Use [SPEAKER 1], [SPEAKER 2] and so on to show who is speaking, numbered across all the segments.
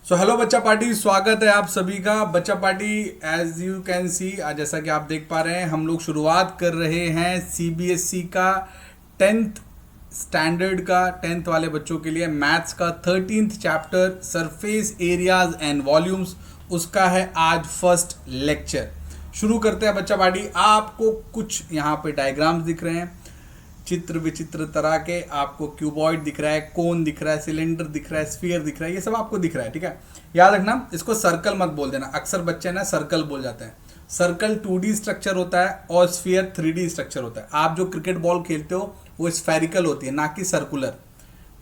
[SPEAKER 1] So hello बच्चा party, स्वागत है आप सभी का। बच्चा party as you can see, जैसा कि आप देख पा रहे हैं, हम लोग शुरुआत कर रहे हैं सीबीएसई का 10th स्टैंडर्ड का 10th वाले बच्चों के लिए मैथ्स का 13th chapter surface areas and volumes. उसका है आज फर्स्ट लेक्चर। शुरू करते हैं बच्चा पार्टी। आपको कुछ यहाँ पे डायग्राम्स दिख रहे हैं, चित्र विचित्र तरह के। आपको क्यूबॉइड दिख रहा है, कोन दिख रहा है, सिलेंडर दिख रहा है, स्फीयर दिख रहा है, ये सब आपको दिख रहा है। ठीक है, याद रखना, इसको सर्कल मत बोल देना। अक्सर बच्चे ना सर्कल बोल जाते हैं। सर्कल 2D स्ट्रक्चर होता है और स्फीयर 3D स्ट्रक्चर होता है। आप जो क्रिकेट बॉल खेलते हो वो स्फेरिकल होती है, ना कि सर्कुलर।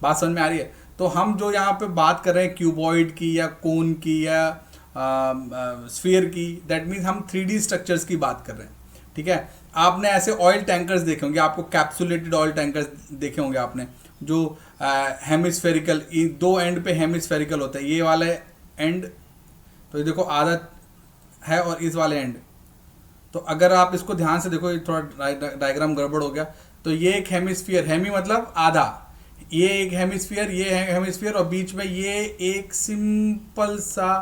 [SPEAKER 1] बात समझ में आ रही है? तो हम जो यहाँ पे बात कर रहे हैं क्यूबॉइड की या कोन की या स्फीयर की, दैट मीन्स हम 3D स्ट्रक्चर्स की बात कर रहे हैं। ठीक है, आपने ऐसे ऑयल टैंकर्स देखे होंगे, आपको कैप्सुलेटेड ऑयल टैंकर्स देखे होंगे आपने, जो हेमिस्फेरिकल, दो एंड पे हेमिस्फेरिकल होता है। ये वाला एंड तो ये देखो आधा है और इस वाले एंड, तो अगर आप इसको ध्यान से देखो, ये थोड़ा डायग्राम गड़बड़ हो गया। तो ये एक हेमिस्फीयर, हेमी मतलब आधा, ये एक हेमिस्फीयर, ये है हेमिस्फीयर, और बीच में ये एक सिंपल सा,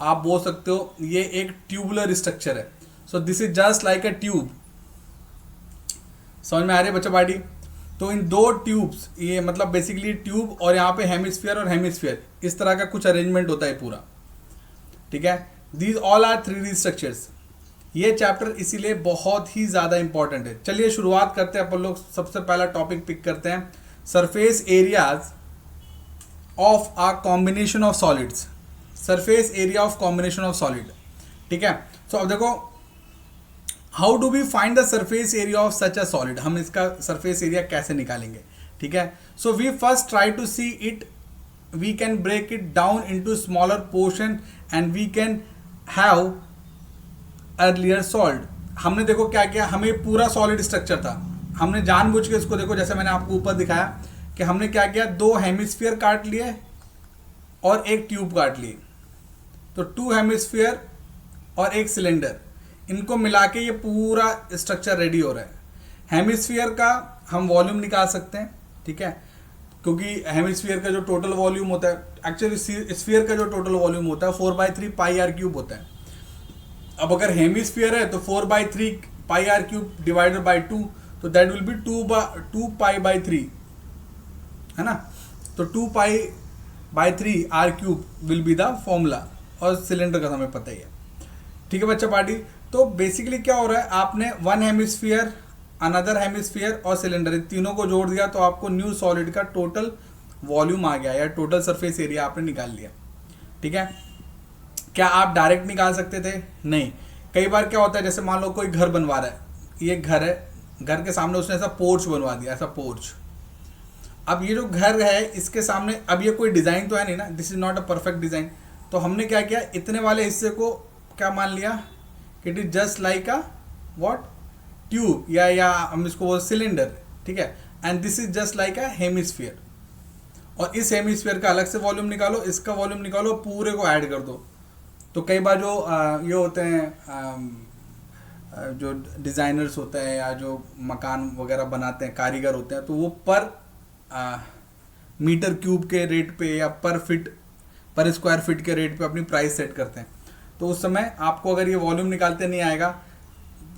[SPEAKER 1] आप बोल सकते हो ये एक ट्यूबुलर स्ट्रक्चर है। So this is just like a tube. समझ में आ रही है बच्चा पार्टी? तो इन दो ट्यूब्स, ये मतलब बेसिकली ट्यूब और यहाँ पे हेमिस्फीयर और हेमिस्फीयर, इस तरह का कुछ अरेंजमेंट होता है पूरा। ठीक है, these all are 3D structures. ये चैप्टर इसीलिए बहुत ही ज़्यादा इंपॉर्टेंट है। चलिए शुरुआत करते हैं अपन लोग। सबसे पहला टॉपिक पिक करते हैं, surface areas of a combination of solids. Surface area of combination of solid. ठीक है, सो अब देखो, how do we find the surface area of such a solid. हम इसका सरफेस एरिया कैसे निकालेंगे? ठीक है, so we first try to see it, we can break it down into smaller portion and we can have earlier solved. हमने देखो क्या किया, हमें पूरा सॉलिड स्ट्रक्चर था, हमने जानबूझ के इसको देखो, जैसे मैंने आपको ऊपर दिखाया कि हमने क्या किया, दो हेमिस्फीयर काट लिए और एक ट्यूब काट लिए। तो 2 हेमिस्फीयर और एक सिलेंडर, इनको मिला के ये पूरा स्ट्रक्चर रेडी हो रहा है। हेमिस्फीयर का हम वॉल्यूम निकाल सकते हैं। ठीक है, क्योंकि हेमिस्फीयर का जो टोटल वॉल्यूम होता है, एक्चुअली स्फीयर का जो टोटल वॉल्यूम होता है 4/3 पाई आर क्यूब होता है। अब अगर हेमिस्फीयर है तो 4/3 पाई आर क्यूब डिवाइडेड बाई 2, तो दैट विल बी 2 पाई/3, है ना। तो 2 pi R cube will be the formula, और सिलेंडर का हमें पता ही है। ठीक है बच्चा पार्टी, तो बेसिकली क्या हो रहा है, आपने वन हेमिस्फीयर, अनदर हेमिस्फीयर और सिलेंडर, इन तीनों को जोड़ दिया तो आपको न्यू सॉलिड का टोटल वॉल्यूम आ गया, या टोटल सरफेस एरिया आपने निकाल लिया। ठीक है, क्या आप डायरेक्ट निकाल सकते थे? नहीं। कई बार क्या होता है, जैसे मान लो कोई घर बनवा रहा है, ये घर है, घर के सामने उसने ऐसा पोर्च बनवा दिया, ऐसा पोर्च। अब ये जो घर है इसके सामने, अब ये कोई डिज़ाइन तो है नहीं ना, this is not a perfect design. तो हमने क्या किया, इतने वाले हिस्से को क्या मान लिया, it is just like a what, tube, या हम इसको बोल सिलेंडर। ठीक है, and this is just like a hemisphere. और इस हेमिस्फीयर का अलग से वॉल्यूम निकालो, इसका वॉल्यूम निकालो, पूरे को ऐड कर दो। तो कई बार जो ये होते हैं, जो डिज़ाइनर्स होते हैं या जो मकान वगैरह बनाते हैं, कारीगर होते हैं, तो वो पर मीटर क्यूब के रेट पे या पर स्क्वायर फीट के रेट पे अपनी प्राइस सेट करते हैं। तो उस समय आपको अगर ये वॉल्यूम निकालते नहीं आएगा,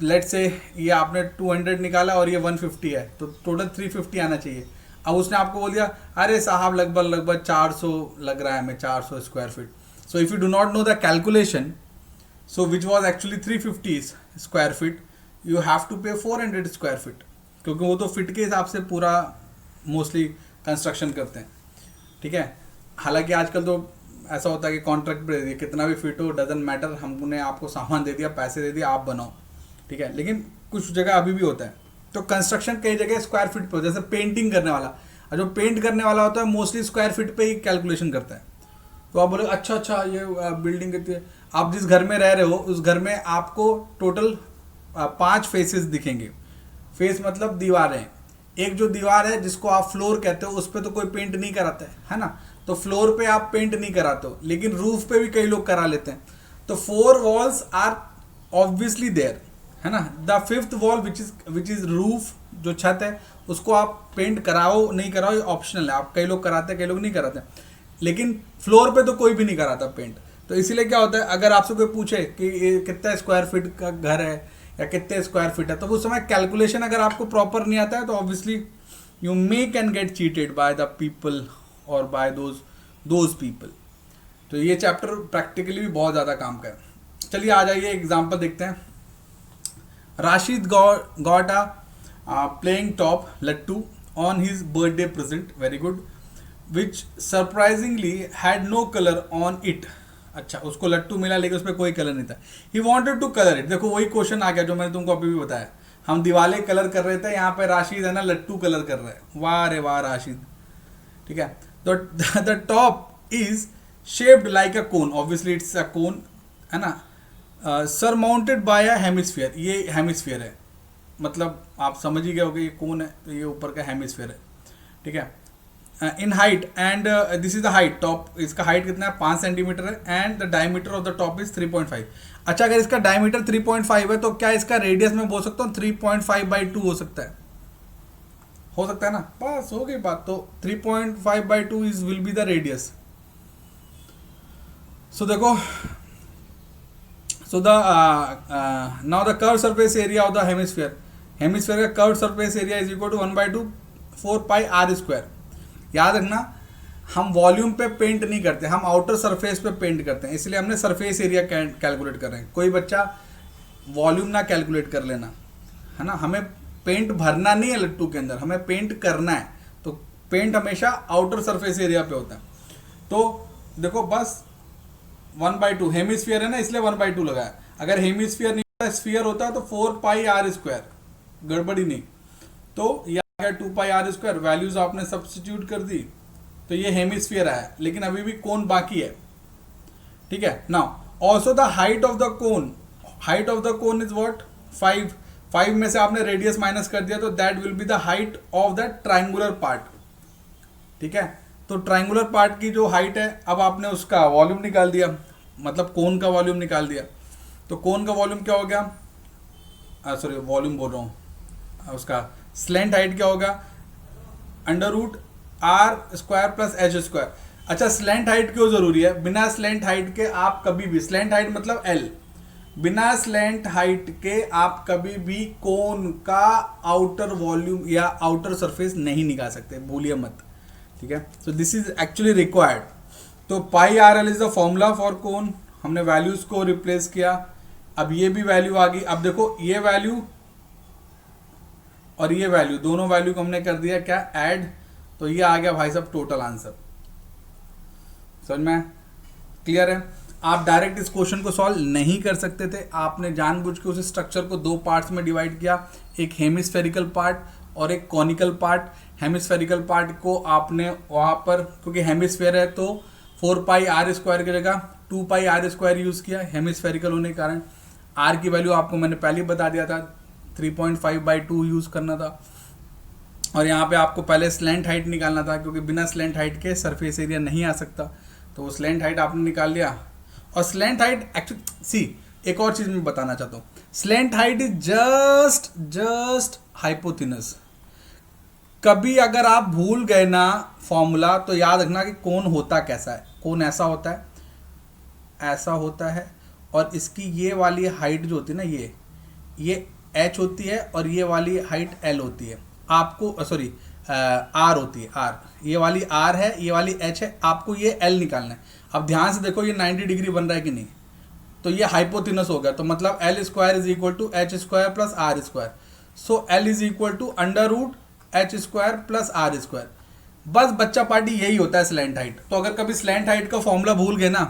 [SPEAKER 1] लेट से ये आपने 200 निकाला और ये 150 है, तो टोटल 350 आना चाहिए। अब उसने आपको बोल दिया, अरे साहब लगभग 400 लग रहा है हमें, 400 square feet. So if you do not know the calculation, so which was actually 350 square feet, you have to pay 400 square feet, क्योंकि वो तो फिट के हिसाब से पूरा मोस्टली कंस्ट्रक्शन करते हैं। ठीक है, हालांकि आजकल तो ऐसा होता है कि कॉन्ट्रैक्ट पे दे दिया, कितना भी फिट हो डजंट मैटर, हमने आपको सामान दे दिया, पैसे दे दिए, आप बनाओ। ठीक है, लेकिन कुछ जगह अभी भी होता है। तो कंस्ट्रक्शन कई जगह स्क्वायर फीट पे होता है, जैसे पेंटिंग करने वाला, और जो पेंट करने वाला होता है मोस्टली स्क्वायर फीट पे ही कैलकुलेशन करता है। तो आप बोले अच्छा ये बिल्डिंग कितनी है, आप जिस घर में रह रहे हो उस घर में आपको टोटल 5 फेसेस दिखेंगे। फेस मतलब दीवारें। एक जो दीवार है जिसको आप फ्लोर कहते हो, उस पर तो कोई पेंट नहीं कराता है ना। तो फ्लोर पे आप पेंट नहीं कराते हो, लेकिन रूफ पे भी कई लोग करा लेते हैं। तो 4 वॉल्स आर ऑब्वियसली देयर, है ना। The 5th wall which is roof, जो छत है, उसको आप पेंट कराओ नहीं कराओ ये ऑप्शनल है। आप कई लोग कराते हैं, कई लोग नहीं कराते। लेकिन फ्लोर पे तो कोई भी नहीं कराता पेंट। तो इसीलिए क्या होता है, अगर आपसे कोई पूछे कि ये कितना स्क्वायर फीट का घर है या कितने स्क्वायर फीट है, तो उस समय कैलकुलेशन अगर आपको प्रॉपर नहीं आता है तो obviously you may can get cheated by the people और बाय दोज पीपल। तो ये चैप्टर प्रैक्टिकली भी बहुत ज़्यादा काम का है। चलिए आ जाइए एग्जाम्पल देखते हैं। Rashid got a playing top लट्टू on his birthday present, very good, which surprisingly had no colour on it. अच्छा, उसको लट्टू मिला लेकिन उस पर कोई कलर नहीं था। He wanted to colour it. देखो वही क्वेश्चन आ गया जो मैंने तुमको अभी भी बताया, हम दीवारें कलर कर रहे थे, यहाँ पे राशिद है ना लट्टू कलर कर रहे हैं। वाह रे वाह राशिद। ठीक है, तो the top is shaped like a cone, obviously it's a cone, है ना, सरमाउंटेड बाय अ हेमिस्फीयर। ये हेमिस्फीयर है, मतलब आप समझ ही गए होगे ये कौन है, तो ये ऊपर का हेमिस्फीयर है। ठीक है, in height and this is the height, top इसका हाइट कितना है 5 सेंटीमीटर है, and the diameter of the top is 3.5। अच्छा, अगर इसका डायमीटर 3.5 है तो क्या इसका रेडियस में बोल सकता हूँ 3.5/2 हो सकता है? हो सकता है ना, बस हो गई बात। तो 3.5/2 is will be the radius. So देखो, so the now the curved surface area of the hemisphere का curved surface area is equal to 1/2 4 pi r square. याद रखना, हम वॉल्यूम पे पेंट नहीं करते, हम आउटर सरफेस पे पेंट करते हैं, इसलिए हमने सरफेस एरिया कैलकुलेट कर रहे हैं। कोई बच्चा वॉल्यूम ना कैलकुलेट कर लेना, है ना। हमें पेंट भरना नहीं है लट्टू के अंदर, हमें पेंट करना है। तो पेंट हमेशा आउटर सरफेस एरिया पे होता है। तो देखो बस 1/2 हेमिस्फीयर है ना, इसलिए 1/2 लगाया। अगर हेमिस्फीयर नहीं होता, स्फीयर होता तो 4 pi r स्क्वायर, गड़बड़ी नहीं। तो ये आ गया 2 pi r स्क्वायर, वैल्यूज आपने सब्स्टिट्यूट कर दी, तो ये हेमिस्फीयर आया, लेकिन अभी भी कोन बाकी है। ठीक है, now also the height of the cone, height of the cone is what 5 में से आपने रेडियस माइनस कर दिया, तो that will be the height of the triangular part. ठीक है, तो ट्राइंगुलर पार्ट की जो हाइट है, अब आपने उसका वॉल्यूम निकाल दिया, मतलब कोन का वॉल्यूम निकाल दिया। तो कोन का वॉल्यूम क्या हो गया, सॉरी वॉल्यूम बोल रहा हूँ, उसका स्लेंट हाइट क्या होगा, √r² प्लस h²। अच्छा, स्लेंट हाइट क्यों जरूरी है? बिना स्लेंट हाइट के आप कभी भी, स्लेंट हाइट मतलब L, बिना स्लेंट हाइट के आप कभी भी कोन का आउटर वॉल्यूम या आउटर सरफेस नहीं निकाल सकते, भूलिए मत। ठीक है, so this is actually required. तो pi R L is the formula for cone, हमने वैल्यूज को रिप्लेस किया। अब ये भी वैल्यू आ गई। अब देखो ये वैल्यू और ये वैल्यू, दोनों वैल्यू को हमने कर दिया क्या, ऐड, तो ये आ गया भाई साहब टोटल आंसर। समझ में क्लियर है? आप डायरेक्ट इस क्वेश्चन को सॉल्व नहीं कर सकते थे, आपने जानबूझ के उस स्ट्रक्चर को 2 पार्ट्स में डिवाइड किया, एक हेमिस्फेरिकल पार्ट और एक कॉनिकल पार्ट। हेमिस्फेरिकल पार्ट को आपने वहाँ पर, क्योंकि हेमिस्फेयर है तो 4 pi r स्क्वायर की जगह 2 pi r स्क्वायर यूज़ किया, हेमिस्फेरिकल होने के कारण। r की वैल्यू आपको मैंने पहले ही बता दिया था, 3.5/2 यूज़ करना था। और यहाँ पे आपको पहले स्लेंट हाइट निकालना था, क्योंकि बिना स्लेंट हाइट के सरफेस एरिया नहीं आ सकता, तो वो स्लेंट हाइट आपने निकाल लिया। और स्लेंट हाइट एक्चुअली सी, एक और चीज़ मैं बताना चाहता हूँ, स्लेंट हाइट इज जस्ट हाइपोथिनस। कभी अगर आप भूल गए ना फॉर्मूला, तो याद रखना कि कौन होता कैसा है। कौन ऐसा होता है, ऐसा होता है, और इसकी ये वाली हाइट जो होती है ना, ये h होती है, और ये वाली हाइट l होती है। आपको सॉरी r होती है, r, ये वाली r है, ये वाली h है, आपको ये l निकालना है। अब ध्यान से देखो ये 90 डिग्री बन रहा है कि नहीं, तो ये हाइपोथिनस हो गया, तो मतलब l² is equal to h² plus r²। So l is equal to √h² plus r²। बस बच्चा पार्टी यही होता है स्लैंट हाइट। तो अगर कभी स्लैंट हाइट का फॉर्मूला भूल गए ना,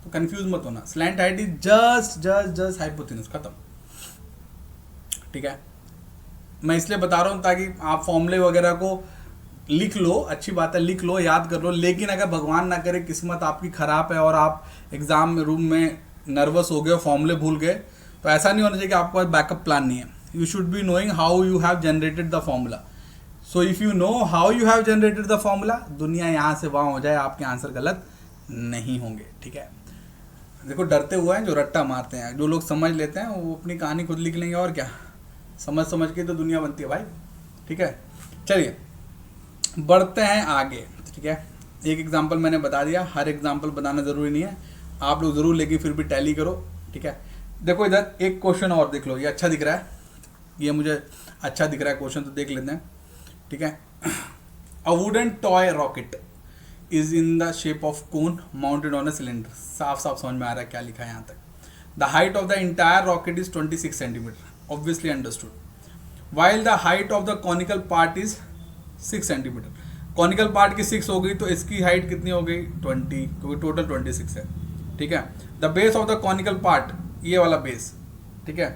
[SPEAKER 1] तो कंफ्यूज मत होना, स्लैंट हाइट इज जस्ट हाइपोथिनस, खत्म। ठीक है, मैं इसलिए बता रहा हूँ ताकि आप फॉर्मूले वगैरह को लिख लो, अच्छी बात है, लिख लो, याद कर लो। लेकिन अगर भगवान ना करे किस्मत आपकी खराब है और आप एग्जाम रूम में नर्वस हो गए, फॉर्मूले भूल गए, तो ऐसा नहीं होना चाहिए कि आपके पास बैकअप प्लान नहीं है। You should be knowing how you have generated the formula. So if you know how you have generated the formula, दुनिया यहाँ से वहाँ हो जाए, आपके आंसर गलत नहीं होंगे। ठीक है, देखो डरते हुए हैं जो रट्टा मारते हैं, जो लोग समझ लेते हैं वो अपनी कहानी खुद लिख लेंगे, और क्या, समझ के तो दुनिया बनती है भाई। ठीक है, चलिए बढ़ते हैं आगे। ठीक है, एक एग्जांपल मैंने बता दिया, हर एग्जांपल बताना ज़रूरी नहीं है, आप लोग ज़रूर लेकिन फिर भी टैली करो, ठीक है। देखो इधर एक क्वेश्चन और देख लो, ये अच्छा दिख रहा है, ये मुझे अच्छा दिख रहा है क्वेश्चन, तो देख लेते हैं, ठीक है। A wooden toy rocket is in the shape of cone mounted on a cylinder. साफ साफ समझ में आ रहा है क्या लिखा है यहाँ तक। The height of the entire rocket is 26 centimetre, obviously understood, while the height of the conical part is 6 centimetre. Conical part की 6 हो गई तो इसकी हाइट कितनी हो गई 20, क्योंकि टोटल 26 है, ठीक है। The base of the conical part, ये वाला बेस, ठीक है,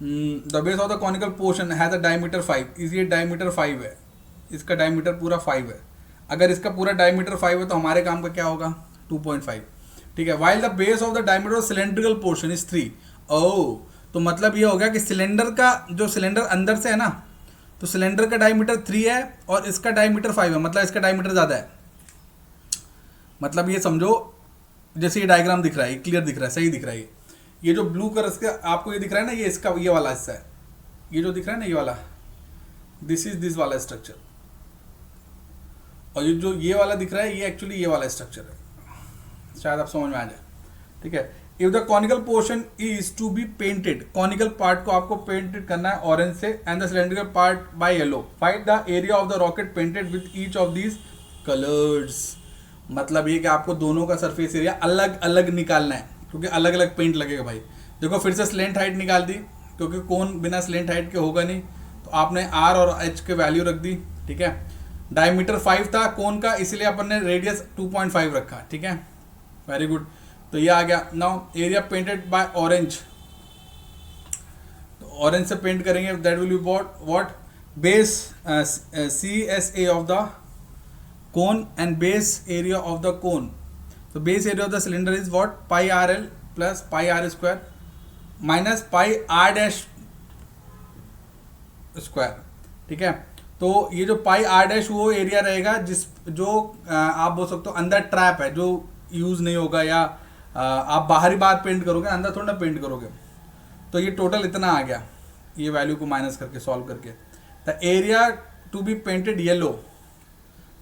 [SPEAKER 1] the base of the conical portion has a diameter 5, इस ये डायमीटर 5 है, इसका डायमीटर पूरा 5 है। अगर इसका पूरा डायमीटर 5 है तो हमारे काम का क्या होगा 2.5, ठीक है। While the base of the diameter of cylindrical portion is 3। ओह, तो मतलब ये हो गया कि सिलेंडर का जो सिलेंडर अंदर से है ना, तो सिलेंडर का डायमीटर 3 है और इसका डायमीटर 5 है, मतलब इसका डायमीटर ज़्यादा है। मतलब ये समझो जैसे ये डायग्राम दिख रहा है, क्लियर दिख रहा है, सही दिख रहा है। ये जो ब्लू कलर का आपको ये दिख रहा है ना, ये इसका ये वाला हिस्सा है, ये जो दिख रहा है ना ये वाला, दिस इज दिस वाला स्ट्रक्चर, और ये जो ये वाला दिख रहा है ये एक्चुअली ये वाला स्ट्रक्चर है, शायद आप समझ में आ जाए, ठीक है। If the conical portion is to be painted, conical part को आपको पेंटेड करना है ऑरेंज से, and the cylindrical part by yellow, find the area of the rocket painted with each of these colours. मतलब ये कि आपको दोनों का सरफेस एरिया अलग अलग निकालना है, क्योंकि अलग अलग पेंट लगेगा भाई। देखो फिर से स्लेंट हाइट निकाल दी, क्योंकि कौन बिना स्लेंट हाइट के होगा नहीं, तो आपने आर और एच के वैल्यू रख दी, ठीक है। डायमीटर 5 था कोन का, इसलिए अपन ने रेडियस 2.5 रखा, ठीक है, वेरी गुड। तो ये आ गया। Now area painted by orange, तो ऑरेंज से पेंट करेंगे, that will be what base CSA of the cone and base area of the cone. तो base area of the cylinder is what pi RL plus pi R square minus pi R dash square, ठीक है। तो ये जो pi R dash वो area रहेगा जिस जो आप बोल सकते हो अंदर ट्रैप है, जो यूज नहीं होगा, या आप बाहरी बार पेंट करोगे, अंदर थोड़ा ना पेंट करोगे। तो ये टोटल इतना आ गया, ये वैल्यू को माइनस करके सॉल्व करके। The area to be painted yellow,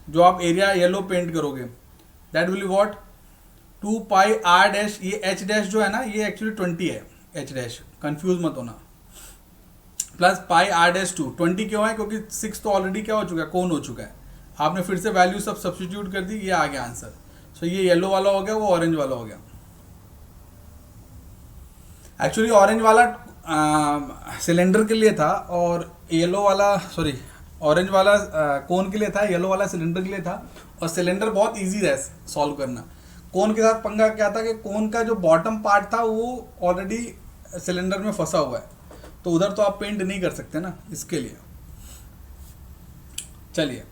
[SPEAKER 1] जो आप एरिया येलो पेंट करोगे, that will be what 2 pi R dash, ये H डैश जो है ना ये एक्चुअली 20 है, H डैश कंफ्यूज मत होना, प्लस पाई R डैश 2। 20 क्यों है, क्योंकि 6 तो ऑलरेडी क्या हो चुका है, कोन हो चुका है। आपने फिर से वैल्यू सब सब्स्टिट्यूट कर दी, ये आ गया आंसर। सो ये येलो वाला हो गया, वो ऑरेंज वाला हो गया। एक्चुअली ऑरेंज वाला सिलेंडर के लिए था, और येलो वाला सॉरी ऑरेंज वाला कोन के लिए था, येलो वाला सिलेंडर के लिए था। और सिलेंडर बहुत इजी है सॉल्व करना। कोन के साथ पंगा क्या था कि कोन का जो बॉटम पार्ट था वो ऑलरेडी सिलेंडर में फंसा हुआ है, तो उधर तो आप पेंट नहीं कर सकते ना, इसके लिए। चलिए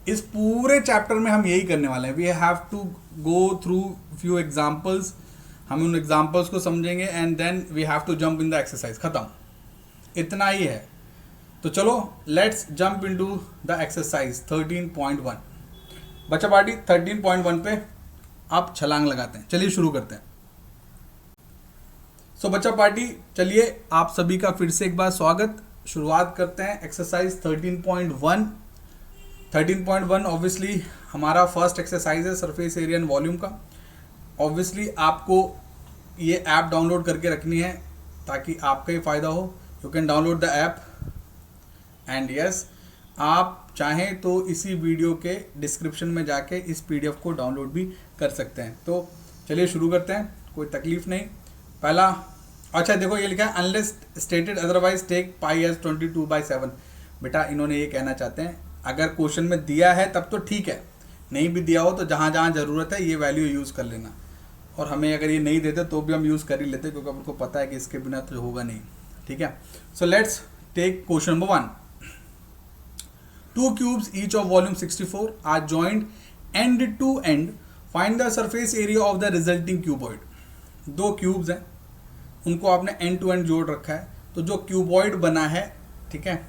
[SPEAKER 1] इस पूरे चैप्टर में हम यही करने वाले हैं, we have to go through few examples, हम उन एग्जाम्पल्स को समझेंगे and then we have to jump in the exercise, खत्म, इतना ही है। तो चलो let's jump into the exercise 13.1। बच्चा पार्टी 13.1 पे आप छलांग लगाते हैं। चलिए शुरू करते हैं। सो बच्चा पार्टी चलिए आप सभी का फिर से एक बार स्वागत। शुरुआत करते हैं एक्सरसाइज 13.1। 13.1 ऑब्वियसली हमारा फर्स्ट एक्सरसाइज है सरफेस एरिया एंड वॉल्यूम का। ऑब्वियसली आपको ये ऐप डाउनलोड करके रखनी है ताकि आपका ही फ़ायदा हो। You can download the app and yes, आप चाहें तो इसी वीडियो के डिस्क्रिप्शन में जाके इस PDF को डाउनलोड भी कर सकते हैं। तो चलिए शुरू करते हैं, कोई तकलीफ नहीं। पहला अच्छा देखो ये लिखा है अनलेस स्टेटेड अदरवाइज टेक पाई एज 22/7। बेटा इन्होंने ये कहना चाहते हैं अगर क्वेश्चन में दिया है तब तो ठीक है, नहीं भी दिया हो तो जहाँ जहाँ ज़रूरत है ये वैल्यू यूज़ कर लेना। और हमें अगर ये नहीं देते तो भी हम यूज़ कर ही लेते क्योंकि हमको पता है कि इसके बिना तो होगा नहीं। ठीक है, so let's take question number 1। 2 cubes each of volume 64 are joined end to end. Find the surface area of the resulting cuboid. 2 cubes हैं, उनको आपने एंड टू एंड जोड़ रखा है, तो जो क्यूबॉइड बना है ठीक है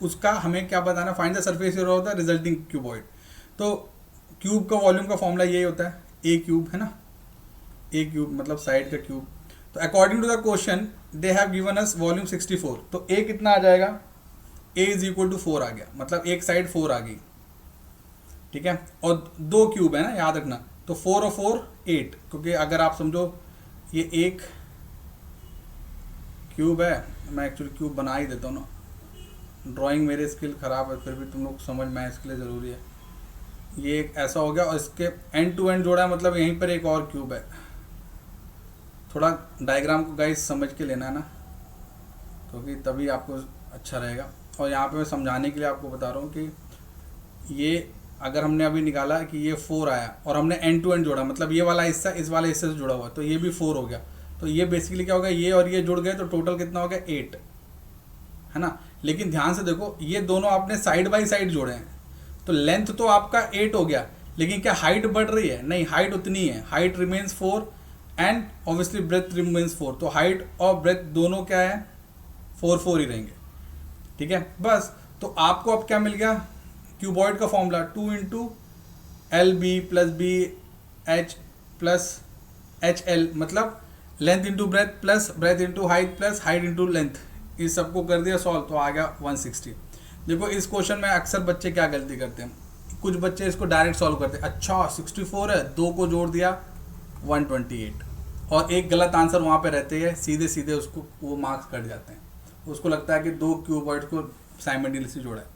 [SPEAKER 1] उसका हमें क्या बताना, find the surface area of the resulting cuboid. तो क्यूब का वॉल्यूम का फॉर्मूला यही होता है, ए क्यूब है ना, ए क्यूब मतलब साइड का क्यूब। तो according to the question they have given us volume 64, तो ए कितना आ जाएगा, a इज इक्वल टू 4 आ गया, मतलब एक साइड 4 आ गई। ठीक है, और 2 क्यूब है ना, याद रखना। तो 4 और 4 8, क्योंकि अगर आप समझो ये एक क्यूब है, मैं एक्चुअली क्यूब बना ही देता हूँ ना, ड्राइंग मेरे स्किल ख़राब है, फिर भी तुम लोग समझ में इसके लिए ज़रूरी है। ये एक ऐसा हो गया और इसके एंड टू एंड जोड़ा है, मतलब यहीं पर एक और क्यूब है। थोड़ा डायग्राम को गाइस समझ के लेना है ना, क्योंकि तभी आपको अच्छा रहेगा। और यहाँ पे मैं समझाने के लिए आपको बता रहा हूँ कि ये अगर हमने अभी निकाला कि ये 4 आया और हमने एंड टू एंड जोड़ा, मतलब ये वाला हिस्सा इस वाले हिस्से से जुड़ा हुआ, तो ये भी 4 हो गया। तो ये बेसिकली क्या हो गया, ये और ये जुड़ गए तो टोटल कितना हो गया 8, है ना। लेकिन ध्यान से देखो, ये दोनों आपने साइड बाई साइड जोड़े हैं, तो लेंथ तो आपका 8 हो गया, लेकिन क्या हाइट बढ़ रही है? नहीं, हाइट उतनी है, height remains 4 and obviously breadth remains 4। तो हाइट और ब्रेथ दोनों क्या है, 4 ही रहेंगे, ठीक है। बस, तो आपको अब क्या मिल गया, क्यूबॉइड का formula 2 into L B plus B H plus H L, मतलब length into breadth plus breadth into height plus height into length. इस सबको कर दिया सॉल्व, तो आ गया 160। देखो इस क्वेश्चन में अक्सर बच्चे क्या गलती करते हैं, कुछ बच्चे इसको डायरेक्ट सॉल्व करते हैं। अच्छा 64 है, 2 को जोड़ दिया 128, और एक गलत आंसर वहाँ पे रहते हैं, सीधे सीधे उसको वो मार्क्स कट जाते हैं। उसको लगता है कि 2 क्यूबॉइड को साइमल्टेनियसली जोड़ा है।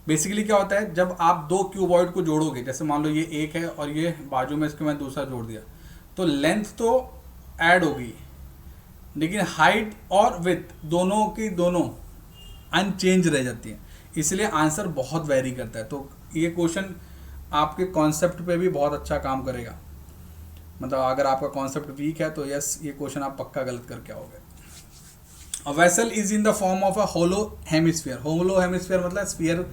[SPEAKER 1] बेसिकली क्या होता है, जब आप 2 क्यूबॉइड को जोड़ोगे, जैसे मान लो ये एक है और ये बाजू में इसके मैं दूसरा जोड़ दिया, तो लेंथ तो ऐड होगी, लेकिन हाइट और विड्थ दोनों की दोनों अनचेंज रह जाती है, इसलिए आंसर बहुत वेरी करता है। तो ये क्वेश्चन आपके कॉन्सेप्ट पे भी बहुत अच्छा काम करेगा। मतलब अगर आपका कॉन्सेप्ट वीक है तो यस, ये क्वेश्चन आप पक्का गलत करके आओगे। A vessel is in the form of a hollow hemisphere. Hollow hemisphere मतलब स्फीयर,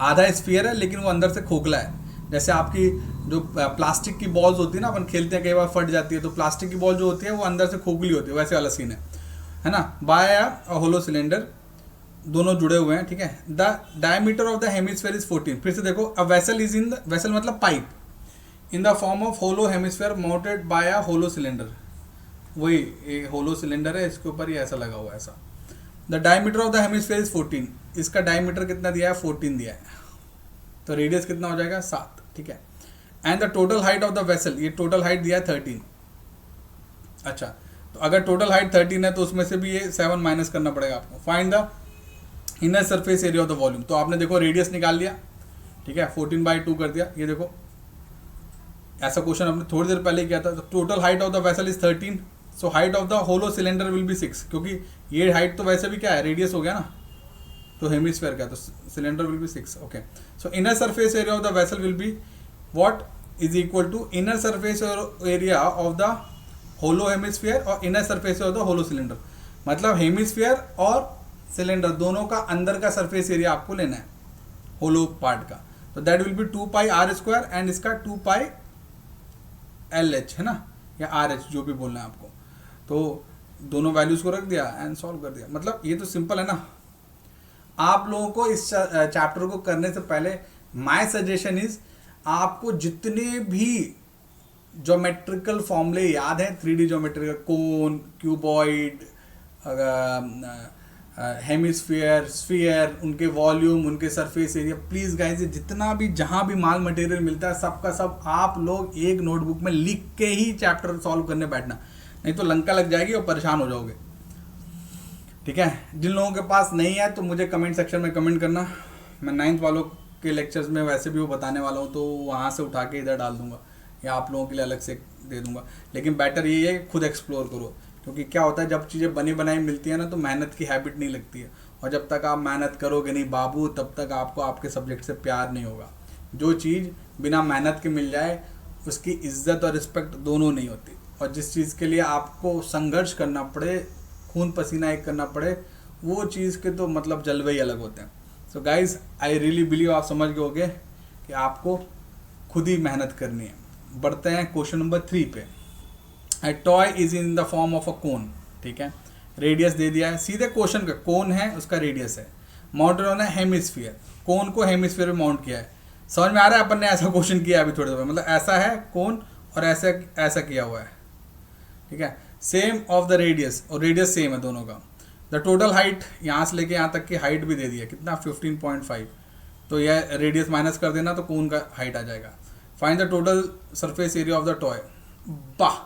[SPEAKER 1] आधा स्फीयर है लेकिन वो अंदर से खोखला है। जैसे आपकी जो प्लास्टिक की बॉल्स होती है ना, अपन खेलते हैं कई बार फट जाती है, तो प्लास्टिक की बॉल जो होती है वो अंदर से खोखली होती है, वैसे वाला सीन है ना। बाय अ होलो सिलेंडर, दोनों जुड़े हुए हैं, ठीक है। The diameter of the hemisphere is 14। फिर से देखो, a vessel is in the, vessel मतलब pipe, in the form of hollow hemisphere mounted by a hollow cylinder. वही एक होलो सिलेंडर है, इसके ऊपर ये ऐसा लगा हुआ है ऐसा। The diameter of the hemisphere is 14। इसका डायमीटर कितना दिया है, 14 दिया है, तो रेडियस कितना हो जाएगा 7, ठीक है। And the total height of the vessel, ये टोटल हाइट दिया है 13। अच्छा, तो अगर टोटल हाइट 13 है तो उसमें से भी ये 7 माइनस करना पड़ेगा आपको। Find the inner surface area of the volume. तो आपने देखो रेडियस निकाल लिया, ठीक है, 14/2 कर दिया। ये देखो ऐसा क्वेश्चन हमने थोड़ी देर पहले किया था। तो total height of the vessel is 13, so height of the hollow cylinder will be 6, क्योंकि ये हाइट तो वैसे भी क्या है, रेडियस हो गया ना, तो हेमिस्फीयर का, तो cylinder will be 6, okay. So inner surface area of the vessel will be what, is equal to inner surface area of the hollow hemisphere और inner surface of the hollow cylinder. मतलब hemisphere और cylinder दोनों का अंदर का surface area आपको लेना है होलो पार्ट का। तो that will B 2πr² and इसका 2πLh है ना, या RH, जो भी बोलना है आपको। तो दोनों वैल्यूज को रख दिया एंड सॉल्व कर दिया। मतलब ये तो सिंपल है ना। आप लोगों को इस चैप्टर को करने से पहले माय सजेशन इज, आपको जितने भी ज्योमेट्रिकल फॉर्मूले याद हैं, 3D ज्योमेट्री का, कोन, क्यूबॉइड, हेमिस्फीयर, स्फीयर, उनके वॉल्यूम, उनके सरफेस एरिया, प्लीज़ गाइस जितना भी जहाँ भी माल मटेरियल मिलता है सबका सब आप लोग एक नोटबुक में लिख के ही चैप्टर सॉल्व करने बैठना, नहीं तो लंका लग जाएगी और परेशान हो जाओगे, ठीक है। जिन लोगों के पास नहीं है तो मुझे कमेंट सेक्शन में कमेंट करना, मैं 9th वालों के लेक्चर्स में वैसे भी वो बताने वाला हूँ, तो वहाँ से उठा के इधर डाल दूंगा या आप लोगों के लिए अलग से दे दूंगा। लेकिन बेटर ये है खुद एक्सप्लोर करो, क्योंकि क्या होता है जब चीज़ें बनी बनाई मिलती है ना तो मेहनत की हैबिट नहीं लगती है, और जब तक आप मेहनत करोगे नहीं बाबू तब तक आपको आपके सब्जेक्ट से प्यार नहीं होगा। जो चीज़ बिना मेहनत के मिल जाए उसकी इज्जत और रिस्पेक्ट दोनों नहीं होती, और जिस चीज़ के लिए आपको संघर्ष करना पड़े, खून पसीना एक करना पड़े, वो चीज़ के तो मतलब जलवे ही अलग होते हैं। So guys I really believe आप समझ गए होगे कि आपको खुद ही मेहनत करनी है। बढ़ते हैं क्वेश्चन नंबर 3 पे। A toy is in the form of a cone, ठीक है, रेडियस दे दिया है, सीधे क्वेश्चन का कोन है उसका रेडियस है, माउंटेड ऑन है हेमिस्फीयर, कोन को हेमिस्फीयर में माउंट किया है। समझ में आ रहा है, अपन ने ऐसा क्वेश्चन किया अभी थोड़ी देर में, मतलब ऐसा है कोन और ऐसा किया हुआ है, ठीक है, सेम ऑफ द रेडियस, और रेडियस सेम है दोनों का। द टोटल हाइट यहाँ से लेके यहाँ तक की हाइट भी दे दिया, कितना 15.5, तो यह रेडियस माइनस कर देना तो कोन का हाइट आ जाएगा। Find the total surface area of the toy. वाह,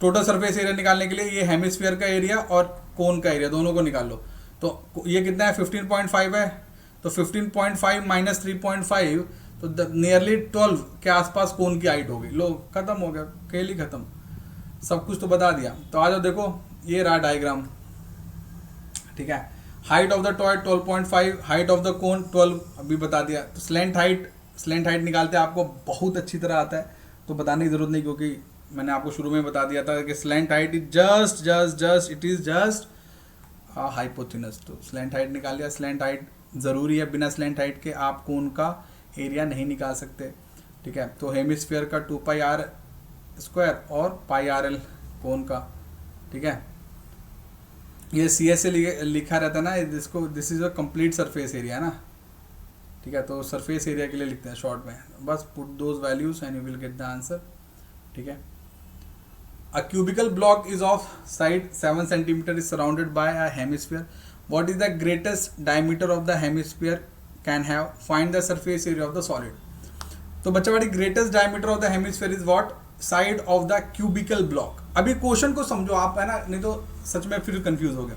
[SPEAKER 1] टोटल सरफेस एरिया निकालने के लिए ये हेमिस्फीयर का एरिया और कोन का एरिया दोनों को निकाल लो। तो ये कितना है 15.5 है, तो 15.5 माइनस 3.5 तो नियरली 12 के आसपास कोन की हाइट होगी। लो खत्म हो गया, खेल ही खत्म, सब कुछ तो बता दिया। तो आ जाओ देखो ये रहा डायग्राम, ठीक है। Height of the toy 12.5, height of the कोन 12 अभी बता दिया। तो स्लेंट हाइट निकालते आपको बहुत अच्छी तरह आता है, तो बताने की जरूरत नहीं, क्योंकि मैंने आपको शुरू में बता दिया था कि स्लेंट हाइट इज जस्ट हाइपोथिनस। तो स्लेंट हाइट निकाल लिया। स्लेंट हाइट ज़रूरी है, बिना स्लेंट हाइट के आप कोन का एरिया नहीं निकाल सकते, ठीक है। तो हेमिस्फीयर का 2πr² और πrl कोन का, ठीक है। ये CS से लिखा रहता है ना जिसको, this is a complete surface area ना, ठीक है। तो सरफेस एरिया के लिए लिखते हैं शॉर्ट में, बस put those values and you will get the answer, ठीक है। A cubical block is of side 7 cm is surrounded by a hemisphere. What is the greatest diameter of the hemisphere can have? Find the surface area of the solid. तो बच्चा वाली greatest diameter of the hemisphere is what? Side of the cubical block. अभी question को समझो आप, है ना, नहीं तो सच में फिर कंफ्यूज हो गया।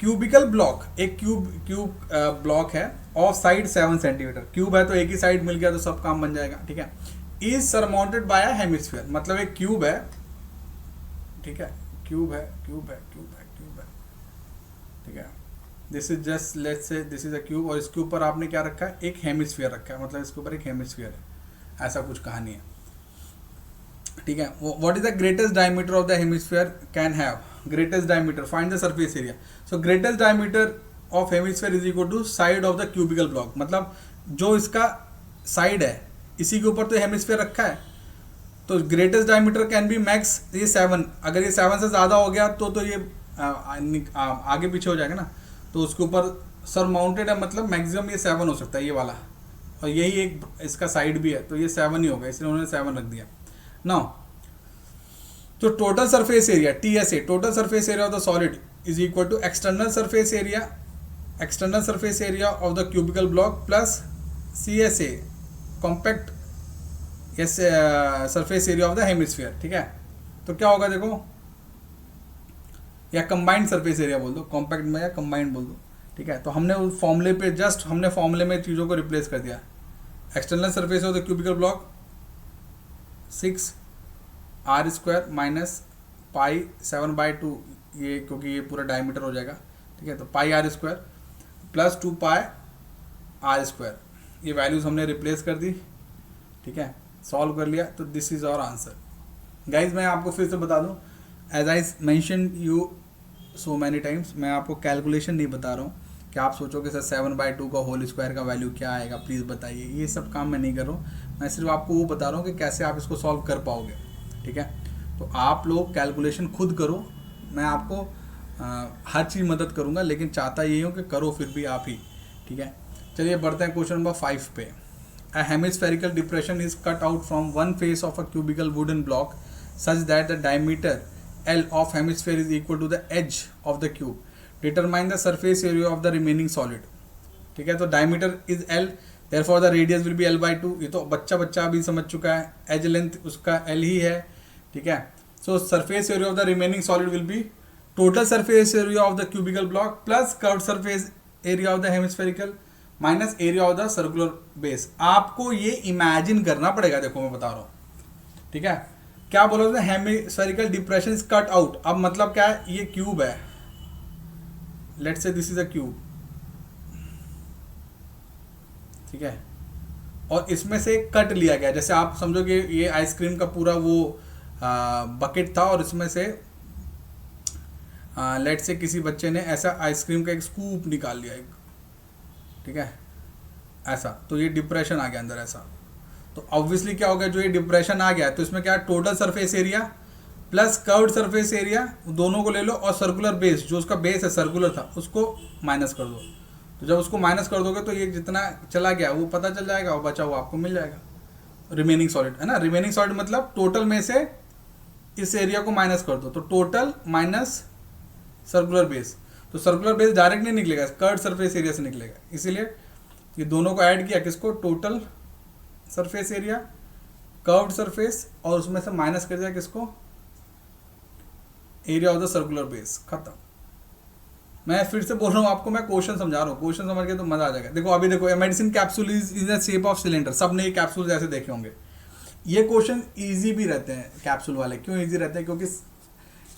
[SPEAKER 1] क्यूबिकल ब्लॉक एक क्यूब ब्लॉक है ऑफ साइड 7 सेंटीमीटर। क्यूब है तो एक ही साइड मिल गया तो सब काम बन जाएगा, ठीक है। Is surmounted by a hemisphere, मतलब एक क्यूब है, ठीक है। क्यूब है, ठीक है। This is just let's say this is a cube, और इसके ऊपर आपने क्या रखा है, एक हेमिस्फीयर रखा है, मतलब इसके ऊपर एक हेमिस्फीयर है, ऐसा कुछ कहानी है, ठीक है। What is the greatest diameter of the hemisphere can have? Greatest diameter, find the surface area. So greatest diameter of hemisphere is equal to side of the cubical block, मतलब जो इसका साइड है इसी के ऊपर तो हेमिस्फीयर रखा है, तो greatest diameter can be max ये 7। अगर ये 7 से ज़्यादा हो गया तो ये आगे पीछे हो जाएगा ना, तो उसके ऊपर सर माउंटेड है, मतलब मैक्सिमम ये 7 हो सकता है ये वाला, और यही एक इसका साइड भी है, तो ये 7 ही होगा, इसलिए उन्होंने 7 रख दिया। नाउ तो total surface area TSA, total surface area of the solid is equal to external surface area of the cubical block plus CSA compact surface area of the hemisphere, ठीक है। तो क्या होगा देखो, या कंबाइंड सरफेस एरिया बोल दो, compact में या कंबाइंड बोल दो, ठीक है। तो हमने उस फॉर्मूले पे हमने फॉर्मूले में चीज़ों को रिप्लेस कर दिया। External surface of the cubical block 6r² minus π7/2, ये क्योंकि ये पूरा डायमीटर हो जाएगा, ठीक है। तो πr² प्लस 2πr², ये वैल्यूज हमने रिप्लेस कर दी, ठीक है। सॉल्व कर लिया, तो this is our answer. Guys मैं आपको फिर से बता दूं, as I mention you so many times, मैं आपको कैलकुलेशन नहीं बता रहा हूँ कि आप सोचोगे सर 7/2 का होल स्क्वायर का वैल्यू क्या आएगा, प्लीज़ बताइए, ये सब काम मैं नहीं कर रहा हूँ। मैं सिर्फ आपको वो बता रहा हूँ कि कैसे आप इसको सॉल्व कर पाओगे, ठीक है। तो आप लोग कैलकुलेशन खुद करो, मैं आपको हर चीज़ मदद करूँगा, लेकिन चाहता यही हूँ कि करो फिर भी आप ही, ठीक है। चलिए बढ़ते हैं क्वेश्चन नंबर 5 पे। A hemispherical depression is cut out from one face of a cubical wooden block such that the diameter L of hemisphere is equal to the edge of the cube. Determine the surface area of the remaining solid. ठीक है, तो diameter is L, therefore the radius will be L/2. ये तो बच्चा अभी समझ चुका है, edge length उसका L ही है, ठीक है। So surface area of the remaining solid will be total surface area of the cubical block plus curved surface area of the hemispherical minus area of the circular base. आपको ये imagine करना पड़ेगा, देखो मैं बता रहा हूँ, ठीक है। क्या बोलो, hemispherical depression is cut out. अब मतलब क्या है, ये क्यूब है, let's say this is a cube, ठीक है, और इसमें से कट लिया गया, जैसे आप समझो कि ये आइसक्रीम का पूरा वो बकेट था, और इसमें से लेट्स से किसी बच्चे ने ऐसा आइसक्रीम का एक स्कूप निकाल लिया, एक, ठीक है, ऐसा, तो ये डिप्रेशन आ गया अंदर ऐसा। तो ऑब्वियसली क्या हो गया, जो ये डिप्रेशन आ गया तो इसमें क्या है, total surface area plus curved surface area दोनों को ले लो, और सर्कुलर बेस, जो उसका बेस है सर्कुलर था, उसको माइनस कर दो। तो जब उसको माइनस कर दोगे तो ये जितना चला गया वो पता चल जाएगा, और बचा हुआ आपको मिल जाएगा रिमेनिंग सॉलिड, है ना। रिमेनिंग सॉलिड मतलब टोटल में से इस एरिया को माइनस कर दो, तो टोटल माइनस सर्कुलर बेस। तो सर्कुलर बेस डायरेक्ट नहीं निकलेगा, कर्व्ड सरफेस एरिया से निकलेगा, इसीलिए ये दोनों को ऐड किया किसको, total surface area, curved surface, और उसमें से माइनस कर दिया किसको, area of the circular base, खत्म। मैं फिर से बोल रहा हूँ आपको, मैं क्वेश्चन समझा रहा हूँ, क्वेश्चन समझ के तो मजा आ जाएगा। देखो अभी देखो, medicine capsule is in the shape of cylinder, सब ने ये कैप्सूल ऐसे देखे होंगे। ये क्वेश्चन इजी भी रहते हैं कैप्सूल वाले, क्यों इजी रहते हैं, क्योंकि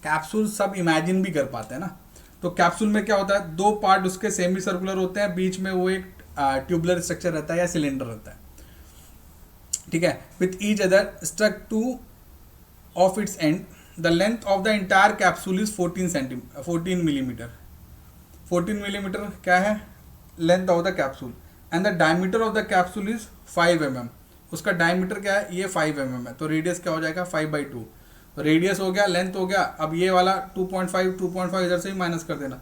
[SPEAKER 1] कैप्सूल सब इमेजिन भी कर पाते हैं ना। तो कैप्सूल में क्या होता है, दो पार्ट उसके सेमी सर्कुलर होते हैं, बीच में वो एक ट्यूबुलर स्ट्रक्चर रहता है या सिलेंडर रहता है, ठीक है, with each other struck to of its end. The length of the entire capsule is 14 millimetre. 14 millimetre क्या है length of the capsule, and the diameter of the capsule is 5 mm। उसका डायमीटर क्या है, ये 5 mm है, तो radius क्या हो जाएगा 5/2। तो रेडियस हो गया, लेंथ हो गया। अब ये वाला 2.5 इधर से ही माइनस कर देना,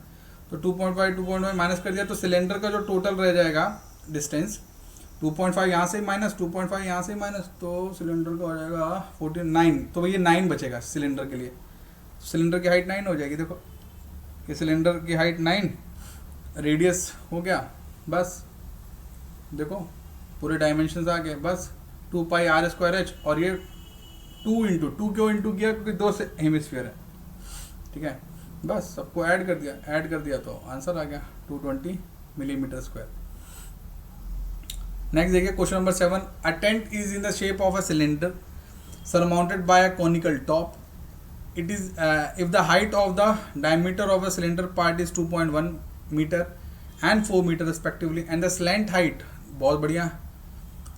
[SPEAKER 1] तो 2.5 माइनस कर दिया, तो सिलेंडर का जो टोटल रह जाएगा डिस्टेंस 2.5 यहाँ से माइनस, 2.5 यहाँ से माइनस, तो सिलेंडर का हो जाएगा 49। तो ये 9 बचेगा सिलेंडर के लिए। सिलेंडर की हाइट 9 हो जाएगी। देखो ये सिलेंडर की हाइट 9, रेडियस हो गया, बस देखो पूरे डायमेंशन आ गए, बस 2πr²h। और ये 2 क्यों इंटू किया, क्योंकि 2 से हेमिस्फीयर है, ठीक है, बस सबको ऐड कर दिया तो आंसर आ गया 220 मिलीमीटर स्क्वायर। नेक्स्ट देखिए question number 7। A tent is in the shape of a cylinder surmounted by a conical top. It is if the height of the diameter of a cylinder part is 2.1 meter and 4 meter respectively, and the slant height, बहुत बढ़िया,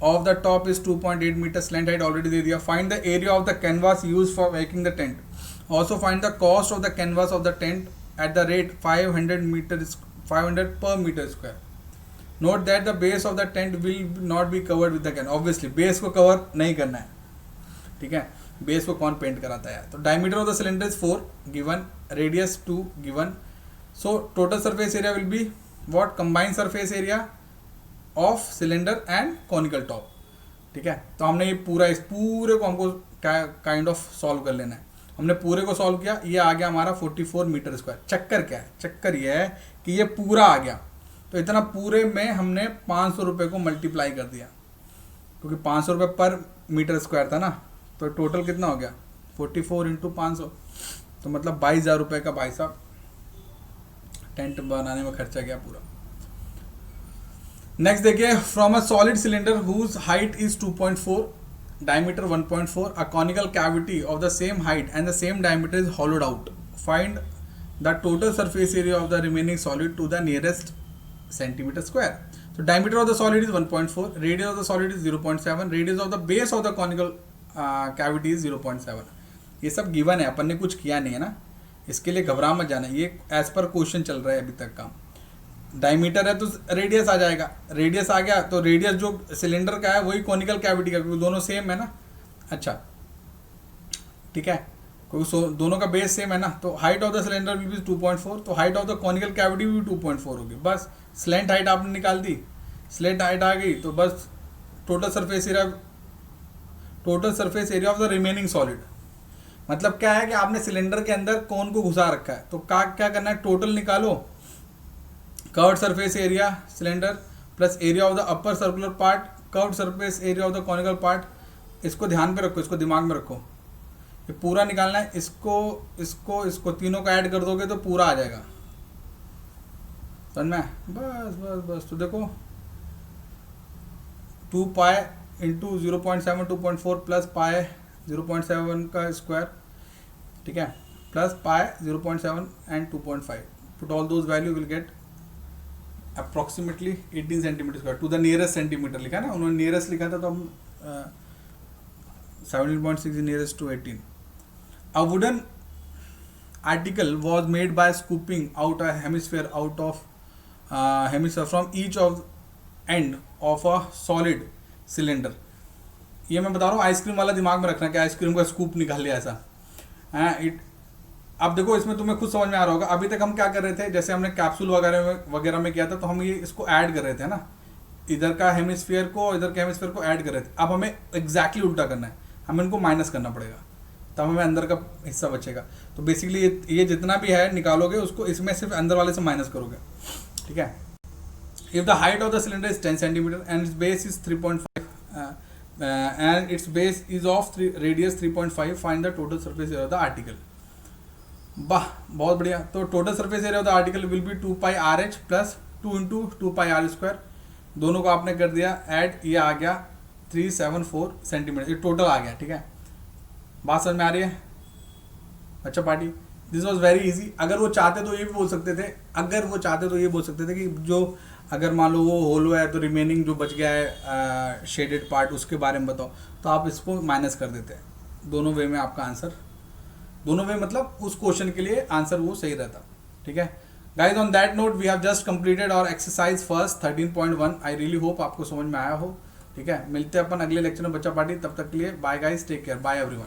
[SPEAKER 1] of the top is 2.8 meter, slant height already दे दिया। Find the area of the canvas used for making the tent. Also find the cost of the canvas of the tent at the rate 500 per meter square. Note that the base of the tent will not be covered with the canvas. Obviously base को cover नहीं करना है, ठीक है, base को कौन paint कराता है। तो diameter of the cylinder is 4 given, radius 2 given, so total surface area will be what, combined surface area of cylinder and conical top, ठीक है। तो हमने ये पूरा, इस पूरे को हमको काइंड ऑफ सॉल्व कर लेना है। हमने पूरे को सॉल्व किया, ये आ गया हमारा 44 मीटर स्क्वायर। चक्कर क्या है, चक्कर ये है कि ये पूरा आ गया, तो इतना पूरे में हमने 500 रुपये को मल्टीप्लाई कर दिया, क्योंकि 500 रुपये पर मीटर स्क्वायर था ना, तो टोटल कितना हो गया 44 इंटू 500, तो मतलब 22,000 रुपये का भाई साहब टेंट बनाने में खर्चा गया पूरा। नेक्स्ट देखिए, from a solid cylinder whose height is 2.4, diameter 1.4, a conical cavity of the same height and the same diameter is hollowed out. Find the total surface area of the remaining solid to the nearest centimetre square. So diameter of the solid is 1.4, radius of the solid is 0.7, radius of the base of the conical cavity is 0.7। ये सब given है, अपन ने कुछ किया नहीं है ना, इसके लिए घबरा मत जाना, ये एज पर क्वेश्चन चल रहा है अभी तक का। डायमीटर है तो रेडियस आ जाएगा, रेडियस आ गया तो रेडियस जो सिलेंडर का है वही कॉनिकल कैविटी का, क्योंकि दोनों सेम है ना। अच्छा ठीक है, क्योंकि दोनों का बेस सेम है ना, तो height of the cylinder will B 2.4, तो height of the conical cavity भी 2.4 होगी। बस स्लेंट हाइट आपने निकाल दी, स्लेंट हाइट आ गई, तो बस total surface area of the remaining solid. मतलब क्या है कि आपने सिलेंडर के अंदर कोन को घुसा रखा है, तो क्या करना है, टोटल निकालो, curved surface area cylinder plus area of the upper circular part, curved surface area of the conical part. इसको ध्यान पे रखो, इसको दिमाग में रखो, ये पूरा निकालना है। इसको तीनों का ऐड कर दोगे तो पूरा आ जाएगा, समझ में? बस तो देखो 2 पाई इंटू 0.7 2.4 प्लस पाई 0.7 का स्क्वायर, ठीक है, plus pi 0.7 and 2.5, put all those value will get approximately 18 centimetre square to the nearest centimetre लिखा ना, उन्होंने नियरेस्ट लिखा था तो हम 17.6 nearest to 18। A wooden article was made by scooping out a hemisphere from each of end of a solid cylinder। ये मैं बता रहा हूँ, आइसक्रीम वाला दिमाग में रखना कि आइसक्रीम का स्कूप निकाल लिया ऐसा। अब देखो इसमें तुम्हें खुद समझ में आ रहा होगा, अभी तक हम क्या कर रहे थे, जैसे हमने कैप्सूल वगैरह में किया था, तो हम ये इसको ऐड कर रहे थे ना, इधर का हेमिस्फीयर को इधर के हेमिस्फीयर को ऐड कर रहे थे। अब हमें एग्जैक्टली उल्टा करना है, हमें इनको माइनस करना पड़ेगा, तब हमें अंदर का हिस्सा बचेगा। तो बेसिकली ये जितना भी है निकालोगे उसको इसमें सिर्फ अंदर वाले से माइनस करोगे, ठीक है। if the height of the cylinder is 10 centimeter and its base is 3.5 and its base is of radius 3.5, find the total surface area of the article. वाह बहुत बढ़िया. तो total surface area of the article will be 2 pi R H plus 2 into 2 pi R square. दोनों को आपने कर दिया add, ये आ गया 374 सेंटीमीटर, ये टोटल आ गया. ठीक है, बात समझ में आ रही है अच्छा party. This was very easy. अगर वो चाहते तो ये भी बोल सकते थे कि जो अगर मान लो वो होलो है तो रिमेनिंग जो बच गया है शेडेड पार्ट उसके बारे में बताओ, तो आप इसको माइनस कर देते हैं. दोनों वे में आपका आंसर, दोनों वे मतलब उस क्वेश्चन के लिए आंसर वो सही रहता. ठीक है guys, on that note we have just completed और exercise first 13.1. I really hope आपको समझ में आया हो. ठीक है, मिलते हैं अपन अगले लेक्चर में बच्चा पार्टी. तब तक के लिए bye guys, take care, bye everyone.